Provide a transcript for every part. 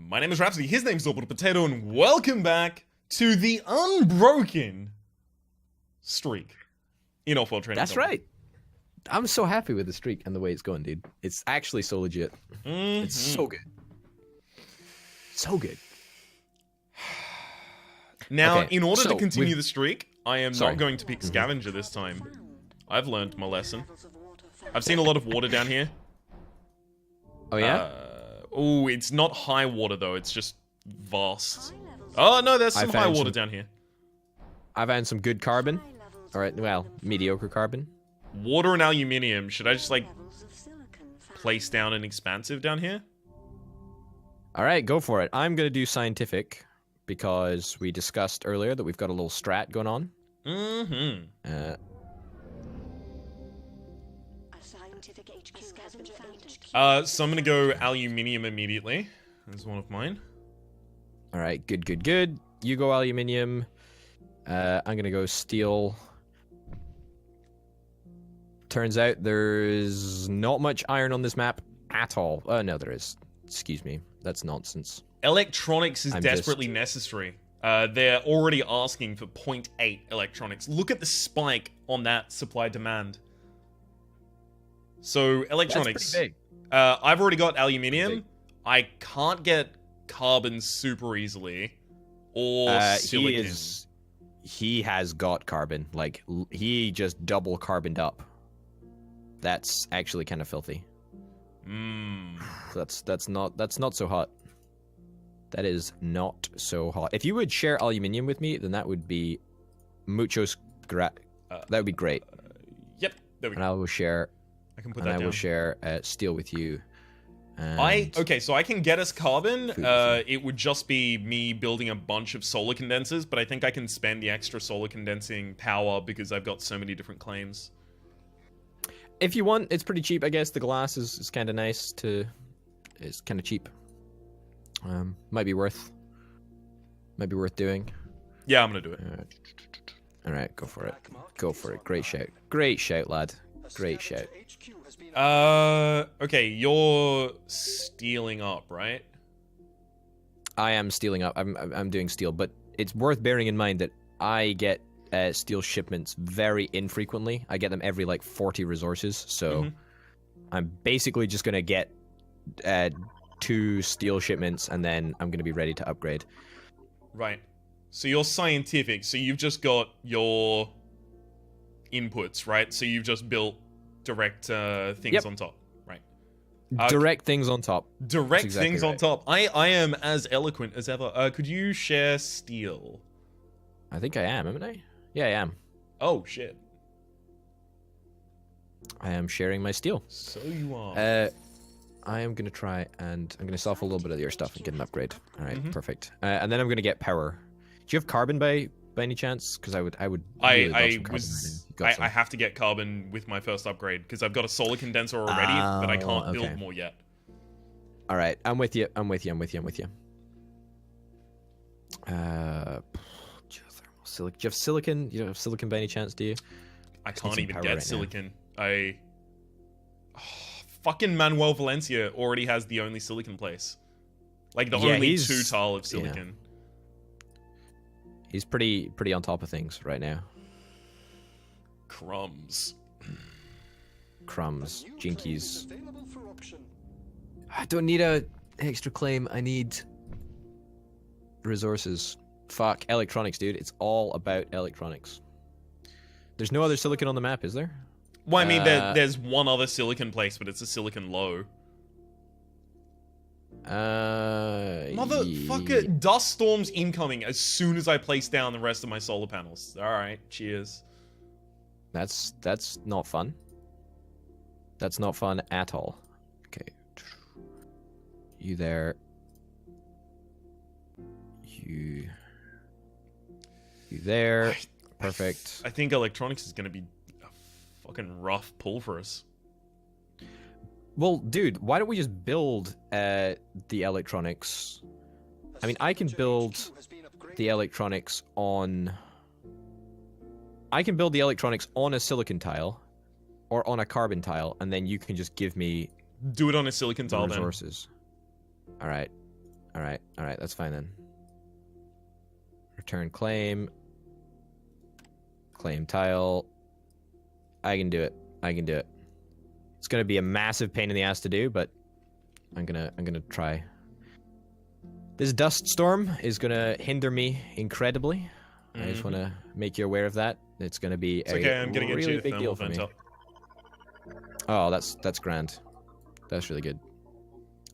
My name is Rhapsody, his name's Orbital Potato, and welcome back to the unbroken streak in Offworld Training. That's right. I'm so happy with the streak and the way it's going, dude. It's actually so legit. It's so good. So good. Now, Okay, in order so to continue the streak, I am Sorry. not going to pick Scavenger this time. I've learned my lesson. I've seen a lot of water down here. Oh, yeah? Oh, it's not high water, though. It's just vast. Oh, no, there's some high water down here. I found some good carbon. Alright, well, mediocre carbon. Water and aluminium. Should I just, like, place down an expansive down here? Alright, go for it. I'm gonna do scientific, because we discussed earlier that we've got a little strat going on. So I'm gonna go aluminium immediately. That's one of mine. Alright, good, good, good. You go aluminium. I'm gonna go steel. Turns out there's not much iron on this map at all. No, there is. Excuse me. That's nonsense. Electronics is desperately necessary. They're already asking for 0.8 electronics. Look at the spike on that supply-demand. So, electronics. That's pretty big. I've already got aluminium. I can't get carbon super easily. Or silicon. He has got carbon. Like, he just double carboned up. That's actually kind of filthy. That's not so hot. That is not so hot. If you would share aluminium with me, then that would be muchos that would be great. Yep, there we go. And I will share. I can put that down. I will share steel with you. Okay, so I can get us carbon. It would just be me building a bunch of solar condensers, but I think I can spend the extra solar condensing power because I've got so many different claims. If you want, it's pretty cheap, I guess. The glass is kind of nice to... It's kind of cheap. Might be worth doing. Yeah, I'm gonna do it. Alright, go for it. Go for it. Great shout. Great shout, lad. Great shout. Okay, you're stealing up, right? I am stealing up. I'm doing steel, but it's worth bearing in mind that I get steel shipments very infrequently. I get them every like 40 resources, so I'm basically just gonna get 2 steel shipments, and then I'm gonna be ready to upgrade. Right. So you're scientific. So you've just got your inputs, right? So you've just built direct things on top, right? Direct things on top. Direct exactly things on top. I am as eloquent as ever. Could you share steel? I think I am, haven't I? Yeah, I am. Oh, shit. I am sharing my steel. So you are. I am going to try and I'm going to sell off a little bit of your stuff and get an upgrade. All right, perfect. And then I'm going to get power. Do you have carbon by any chance? Because I would. Really I have to get carbon with my first upgrade because I've got a solar condenser already, but I can't build more yet. All right, I'm with you. Do you have silicon? You don't have silicon by any chance, do you? I can't even get silicon. Fucking Manuel Valencia already has the only silicon place. Like, the only 2 tile of silicon. Yeah. He's pretty on top of things right now. Crumbs. Crumbs. Jinkies. I don't need a extra claim. I need resources. Fuck. Electronics, dude. It's all about electronics. There's no other silicon on the map, is there? Well, I mean, there's one other silicon place, but it's a silicon low. Motherfucker, dust storms incoming as soon as I place down the rest of my solar panels. Alright, cheers. That's not fun. That's not fun at all. Okay. You there. You there. Perfect. I think electronics is gonna be a fucking rough pull for us. Well, dude, why don't we just build the electronics? I mean, I can build the electronics on... I can build the electronics on a silicon tile, or on a carbon tile, and then you can just give me... Do it on a silicon tile, resources. Alright. Alright, that's fine then. Return claim. Claim tile. I can do it. It's gonna be a massive pain in the ass to do, but I'm gonna try. This dust storm is gonna hinder me incredibly. I just want to make you aware of that. It's gonna be a I'm gonna really get big deal for me. Oh, that's grand. That's really good.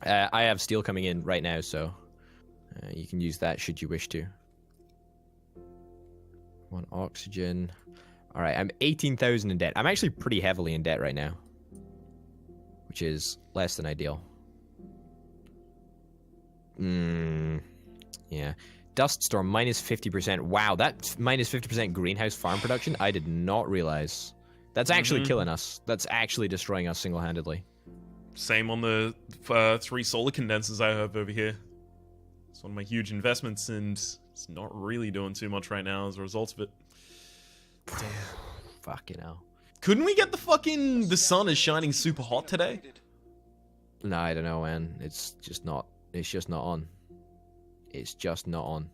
I have steel coming in right now, so you can use that should you wish to. 1 oxygen. All right, I'm 18,000 in debt. I'm actually pretty heavily in debt right now, which is less than ideal. Yeah. Dust storm minus 50%. Wow, that minus 50% greenhouse farm production. I did not realize. That's actually killing us. That's actually destroying us single-handedly. Same on the 3 solar condensers I have over here. It's one of my huge investments, and it's not really doing too much right now as a result of it. Damn. Fucking hell. Couldn't we get the sun is shining super hot today? No, I don't know, man. It's just not on. It's just not on.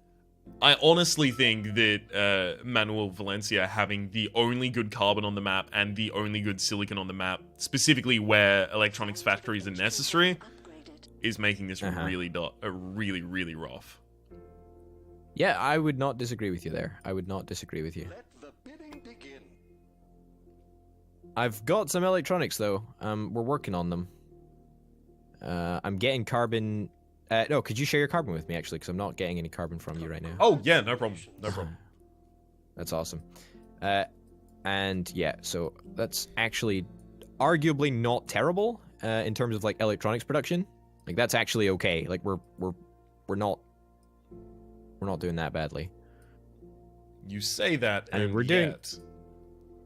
I honestly think that Manuel Valencia having the only good carbon on the map and the only good silicon on the map, specifically where electronics factories are necessary, is making this really rough. Yeah, I would not disagree with you there. I would not disagree with you. I've got some electronics, though. We're working on them. I'm getting carbon... no, could you share your carbon with me, actually? Because I'm not getting any carbon from you right now. Oh, yeah, no problem. No problem. That's awesome. And, yeah, so that's actually arguably not terrible in terms of, like, electronics production. Like, that's actually okay. Like, we're not doing that badly. You say that, and we're doing...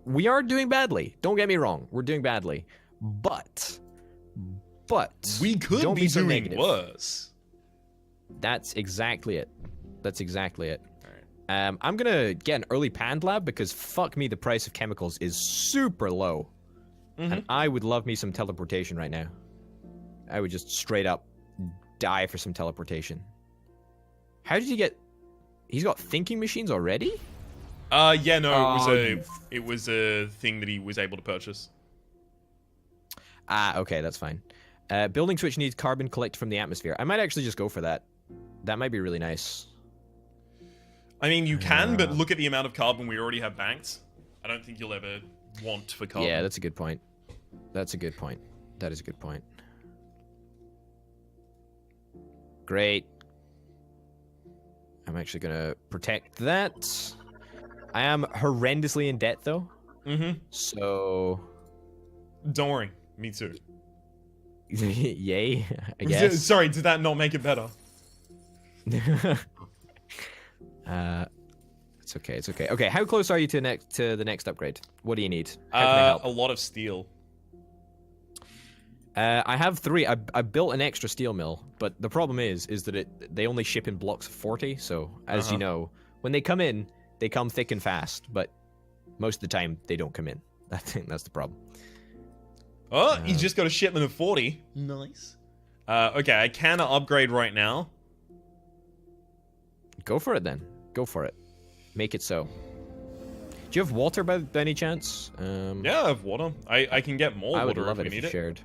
We are doing badly. Don't get me wrong. We're doing badly. But we could be doing worse. That's exactly it. Alright. I'm gonna get an early panned lab because fuck me, the price of chemicals is super low. And I would love me some teleportation right now. I would just straight up die for some teleportation. How did you get... He's got thinking machines already? Yeah, no, it was a thing that he was able to purchase. Okay, that's fine. Building switch needs carbon collected from the atmosphere. I might actually just go for that. That might be really nice. I mean, you can, but look at the amount of carbon we already have banked. I don't think you'll ever want for carbon. Yeah, that's a good point. That is a good point. Great. I'm actually gonna protect that. I am horrendously in debt, though. So... Don't worry. Me too. Yay, I guess. Sorry, did that not make it better? It's okay. Okay, how close are you to the next upgrade? What do you need? How can I help? A lot of steel. I have 3. I built an extra steel mill, but the problem is that they only ship in blocks of 40. So as you know, when they come in, they come thick and fast. But most of the time, they don't come in. I think that's the problem. Oh, he's just got a shipment of 40. Nice. Okay, I can upgrade right now. Go for it then. Go for it. Make it so. Do you have water by any chance? Yeah, I have water. I can get more water if we need it. Shared.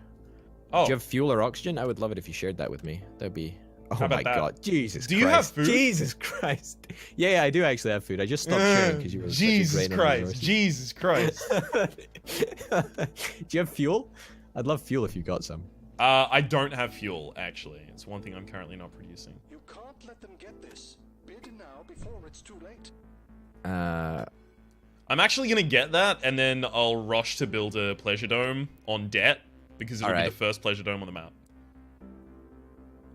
Oh. Do you have fuel or oxygen? I would love it if you shared that with me. That'd be... Oh my god. Jesus Christ. Do you have food? Jesus Christ. Yeah, I do actually have food. I just stopped sharing because you were Jesus Christ. Jesus Christ. Do you have fuel? I'd love fuel if you got some. I don't have fuel, actually. It's one thing I'm currently not producing. You can't let them get this. Bid now before it's too late. I'm actually gonna get that, and then I'll rush to build a pleasure dome on debt, because it'll be the first pleasure dome on the map.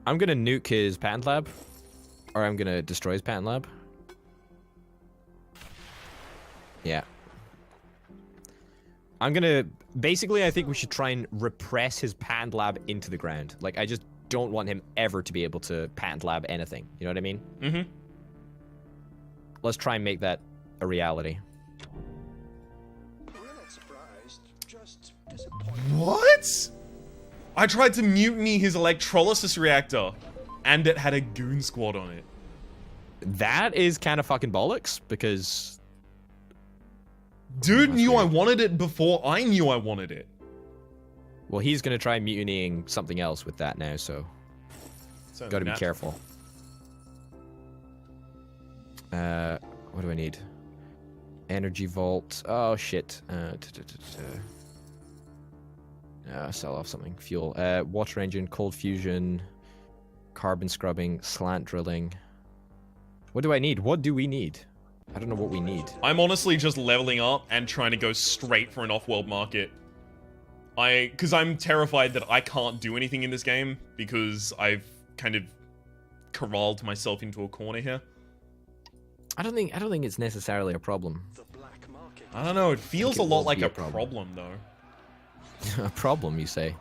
I'm gonna nuke his patent lab, or I'm gonna destroy his patent lab. Yeah. I'm gonna... Basically, I think we should try and repress his patent lab into the ground. Like, I just don't want him ever to be able to patent lab anything. You know what I mean? Mm-hmm. Let's try and make that a reality. We're not surprised, just disappointed. What? I tried to mutiny his electrolysis reactor, and it had a goon squad on it. That is kind of fucking bollocks, because... Dude knew I wanted it before I knew I wanted it. Well, he's gonna try mutinying something else with that now, so... Gotta be careful. What do I need? Energy vault. Oh, shit. Sell off something. Fuel. Water engine, cold fusion, carbon scrubbing, slant drilling. What do I need? What do we need? I don't know what we need. I'm honestly just leveling up and trying to go straight for an off-world market. Because I'm terrified that I can't do anything in this game because I've kind of corralled myself into a corner here. I don't think it's necessarily a problem. I don't know. It feels a lot like a problem, though. A problem, you say?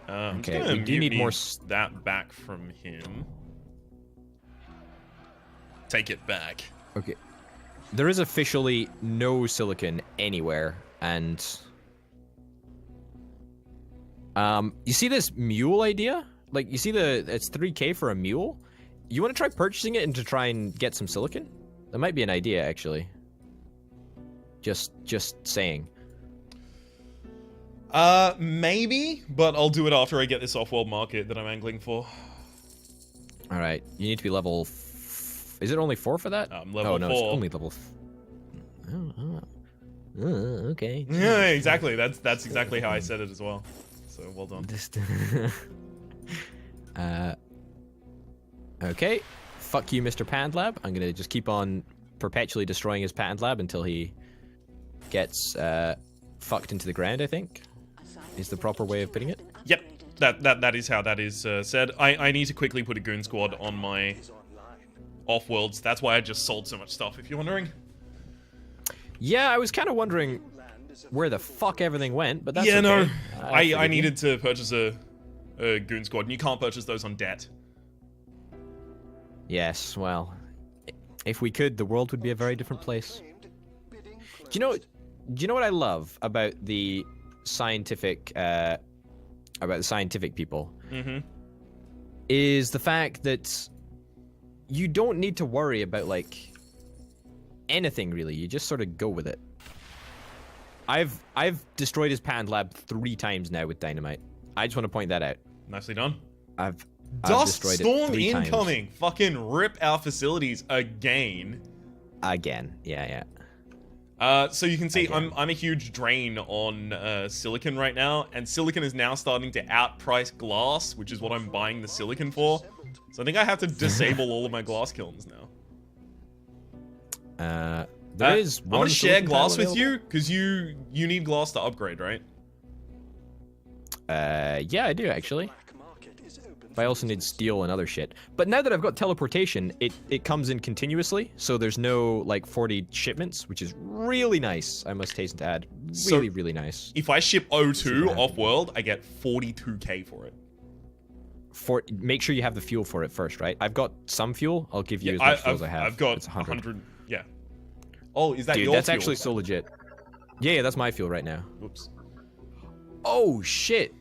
Okay, we do need more. That back from him. Take it back. Okay. There is officially no silicon anywhere, and you see this mule idea? Like, you see it's 3K for a mule? You want to try purchasing it and to try and get some silicon? That might be an idea, actually. Just saying. Maybe, but I'll do it after I get this off-world market that I'm angling for. Alright, you need to be level... Is it only 4 for that? Level 4. No, it's only level... okay. Yeah, exactly. That's exactly how I said it as well. So, well done. Okay. Fuck you, Mr. Patent Lab. I'm gonna just keep on perpetually destroying his patent lab until he gets fucked into the ground, I think. Is the proper way of putting it? Yep. That is how that is said. I need to quickly put a goon squad on my off-worlds. That's why I just sold so much stuff, if you're wondering. Yeah, I was kind of wondering where the fuck everything went, but that's yeah, okay. No. I needed to purchase a goon squad, and you can't purchase those on debt. Yes, well, if we could, the world would be a very different place. Do you know what I love about the scientific people? Mm-hmm. Is the fact that you don't need to worry about, like, anything, really. You just sort of go with it. I've destroyed his patent lab 3 times now with dynamite. I just want to point that out. Nicely done. I've Dust destroyed storm it 3 incoming. times. Fucking rip our facilities again. Again, yeah. So you can see I'm a huge drain on silicon right now, and silicon is now starting to outprice glass, which is what I'm buying the silicon for. So I think I have to disable all of my glass kilns now. There is one. I'm gonna share glass with available. you because you need glass to upgrade, right? Yeah, I do actually. But I also need steel and other shit. But now that I've got teleportation, it comes in continuously, so there's no, like, 40 shipments, which is really nice, I must hasten to add. Really, really nice. If I ship O2 off-world, I get 42k for it. Make sure you have the fuel for it first, right? I've got some fuel. I'll give you as much fuel as I have. I've got it's 100. Yeah. Oh, is that Dude, your that's fuel? actually so legit. Yeah, that's my fuel right now. Oops. Oh, shit.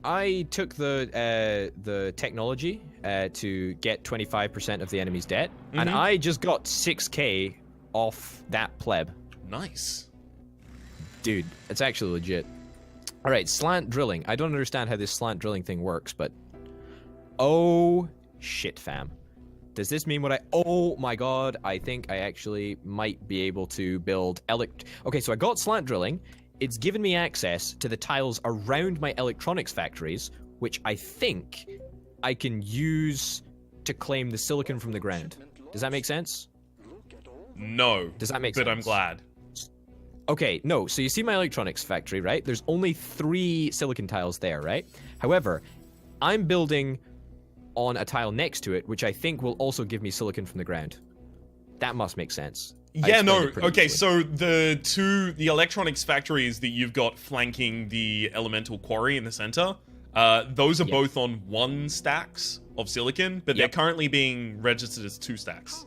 I took the technology to get 25% of the enemy's debt, and I just got 6k off that pleb. Nice. Dude, it's actually legit. Alright, slant drilling. I don't understand how this slant drilling thing works, but... Oh, shit, fam. Does this mean what I... Oh, my god. I think I actually might be able to build... Okay, so I got slant drilling. It's given me access to the tiles around my electronics factories, which I think I can use to claim the silicon from the ground. Does that make sense? No. Does that make sense? But I'm glad. Okay, no. So you see my electronics factory, right? There's only 3 silicon tiles there, right? However, I'm building on a tile next to it, which I think will also give me silicon from the ground. That must make sense. Yeah, no, okay, so the electronics factories that you've got flanking the elemental quarry in the center, those are both on 1 stacks of silicon, but they're currently being registered as 2 stacks.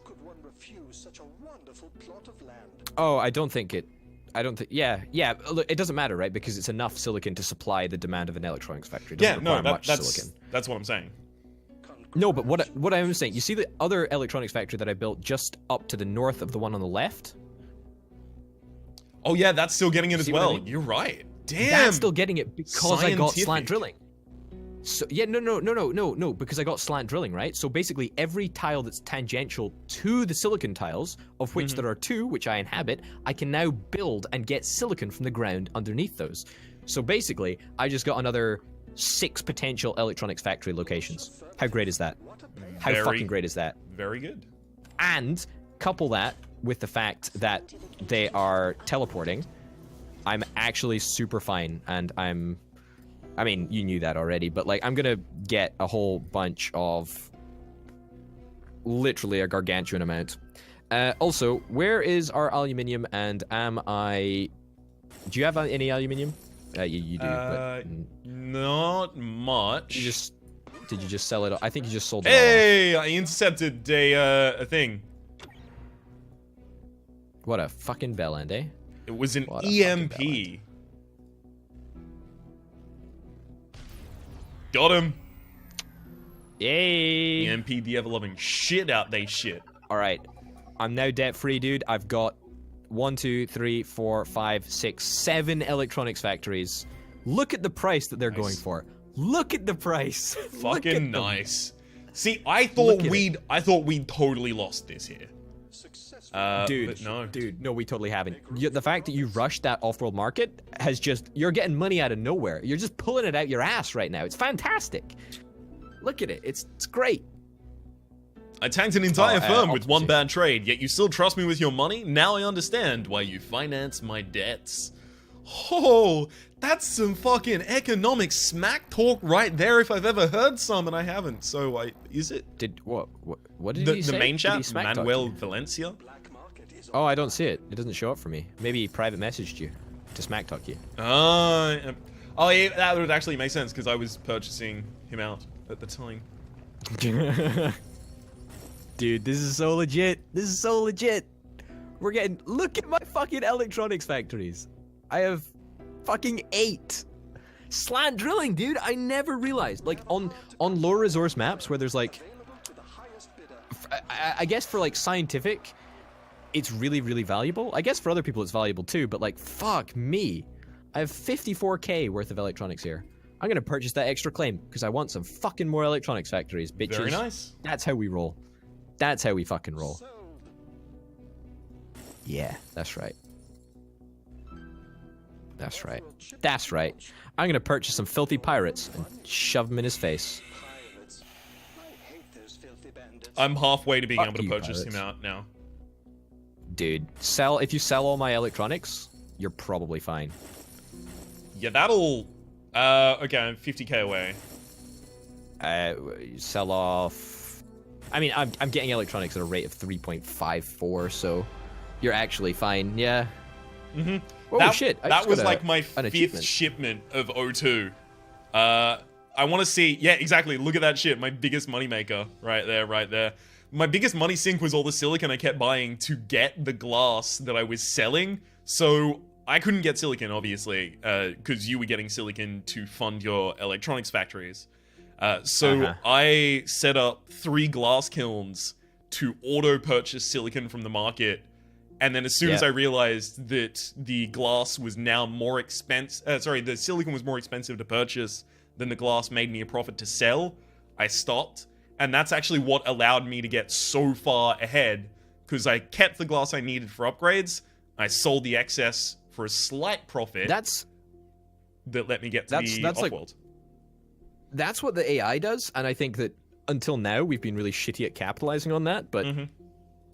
Oh, I don't think, yeah, look, it doesn't matter, right? Because it's enough silicon to supply the demand of an electronics factory. It doesn't require much silicon. That's what I'm saying. No, but what I'm saying, you see the other electronics factory that I built just up to the north of the one on the left? Oh yeah, that's still getting it as See what I well. mean? You're right. Damn. That's still getting it because I got Scientific. slant drilling. So yeah, no, because I got slant drilling, right? So basically every tile that's tangential to the silicon tiles, of which there are 2, which I inhabit, I can now build and get silicon from the ground underneath those. So basically, I just got another 6 potential electronics factory locations. How great is that? How fucking great is that? Very good. And couple that with the fact that they are teleporting, I'm actually super fine, and I mean, you knew that already, but like, I'm gonna get a whole bunch of literally a gargantuan amount. Also, where is our aluminium, and do you have any aluminium? You do, but not much. Did you just sell it? I think you just sold it Hey, I intercepted a thing. What a fucking bell end, eh? It was an What a fucking EMP. bell end. Got him. Yay! EMP the ever-loving shit out they shit. Alright. I'm now debt-free, dude. I've got 1, 2, 3, 4, 5, 6, 7 electronics factories. Look at the price that they're going for. Look at the price. Look at Fucking them. nice. See, I thought Look at we'd totally lost this here. But no. Dude, no, we totally haven't. The fact that you rushed that off-world market has you're getting money out of nowhere. You're just pulling it out your ass right now. It's fantastic. Look at it. It's great. I tanked an entire firm with one optimism. bad trade, yet you still trust me with your money? Now I understand why you finance my debts. Oh, that's some fucking economic smack talk right there if I've ever heard some, and I haven't. So, is it? What did he say? The main Did he chat, smack talk Manuel you? Valencia? Oh, I don't see it. It doesn't show up for me. Maybe he private messaged you to smack talk you. Yeah, that would actually make sense, because I was purchasing him out at the time. Dude, this is so legit. This is so legit. Look at my fucking electronics factories. I have fucking 8. Slant drilling, dude. I never realized. Like, on low resource maps where there's like, I guess for like scientific, it's really, really valuable. I guess for other people it's valuable too, but like, fuck me. I have 54k worth of electronics here. I'm gonna purchase that extra claim because I want some fucking more electronics factories, bitches. Very nice. That's how we roll. That's how we fucking roll. Yeah, that's right. That's right. That's right. I'm gonna purchase some filthy pirates and shove them in his face. I'm halfway to being Fuck able to you, purchase pirates. him out now. Dude, if you sell all my electronics, you're probably fine. Yeah, that'll... okay, I'm 50k away. Sell off... I mean, I'm getting electronics at a rate of 3.54, so you're actually fine, yeah. Mm-hmm. Oh, shit. I That just was got like my an 5th achievement. shipment of O2. I want to see... Yeah, exactly. Look at that shit. My biggest moneymaker. Right there, right there. My biggest money sink was all the silicon I kept buying to get the glass that I was selling. So I couldn't get silicon, obviously, because you were getting silicon to fund your electronics factories. So I set up 3 glass kilns to auto-purchase silicon from the market. And then as soon as I realized that the glass was now more expensive... the silicon was more expensive to purchase than the glass made me a profit to sell, I stopped. And that's actually what allowed me to get so far ahead, because I kept the glass I needed for upgrades, I sold the excess for a slight profit that let me get to the Offworld. That's what the AI does, and I think that until now we've been really shitty at capitalizing on that, but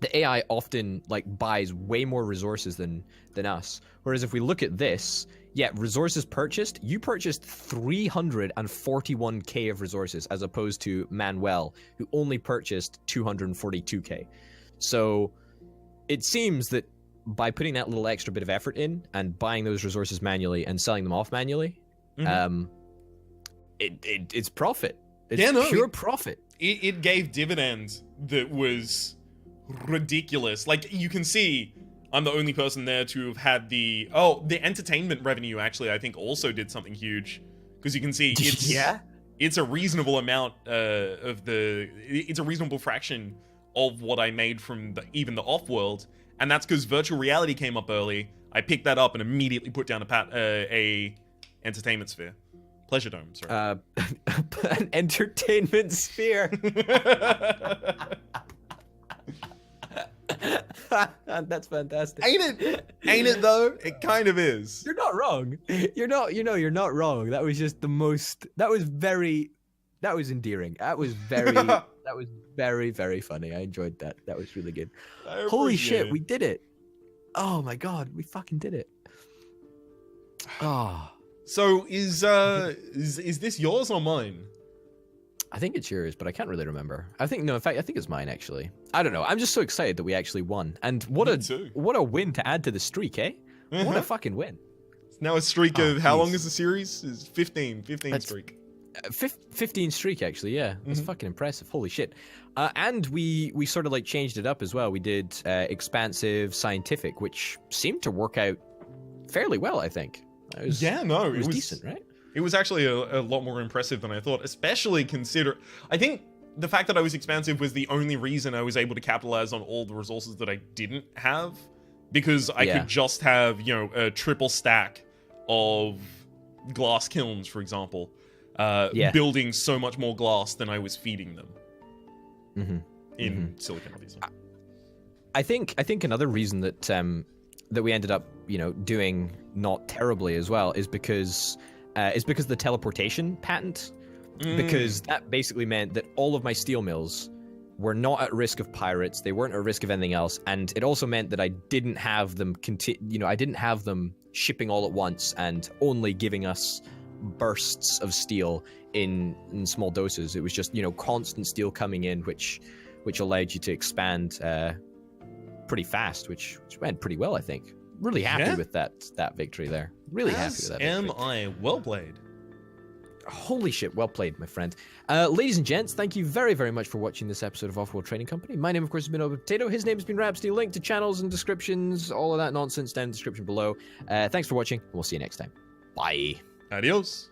the AI often like buys way more resources than us. Whereas if we look at this, yeah, resources purchased, you purchased 341k of resources as opposed to Manuel, who only purchased 242k. So it seems that by putting that little extra bit of effort in and buying those resources manually and selling them off manually, it's profit. It's pure profit. It gave dividends that was ridiculous. Like, you can see, I'm the only person there to have had the... Oh, the entertainment revenue, actually, I think also did something huge. Because you can see it's... it's a reasonable amount it's a reasonable fraction of what I made from even the Offworld, and that's because virtual reality came up early. I picked that up and immediately put down a entertainment sphere. Pleasure dome, sorry. An entertainment sphere. That's fantastic. Ain't it though? It kind of is. You're not wrong. You're not wrong. That was just the most. That was endearing. That was very, very funny. I enjoyed that. That was really good. Holy shit, we did it. Oh my god, we fucking did it. Oh. So is this yours or mine? I think it's yours, but I can't really remember. In fact, I think it's mine actually. I don't know. I'm just so excited that we actually won. And what a win to add to the streak, eh? What a fucking win. It's now a streak of how long is the series? Is 15 streak. 15 streak actually, yeah. That's fucking impressive. Holy shit. And we sort of like changed it up as well. We did expansive, scientific, which seemed to work out fairly well, I think. It was decent, right? It was actually a lot more impressive than I thought, especially I think the fact that I was expansive was the only reason I was able to capitalize on all the resources that I didn't have, because I could just have, a triple stack of glass kilns, for example, building so much more glass than I was feeding them in silicon, obviously. I think another reason that that we ended up, doing not terribly as well is because the teleportation patent, because that basically meant that all of my steel mills were not at risk of pirates. They weren't at risk of anything else, and it also meant that I didn't have them I didn't have them shipping all at once and only giving us bursts of steel in small doses. It was just constant steel coming in, which allowed you to expand pretty fast, which went pretty well, I think. Really happy with that victory there. Really happy with that victory. Am I. Well played. Holy shit, well played, my friend. Ladies and gents, thank you very, very much for watching this episode of Offworld Trading Company. My name, of course, has been Potato. His name has been Rhapsody. Link to channels and descriptions, all of that nonsense down in the description below. Thanks for watching, and we'll see you next time. Bye. Adios.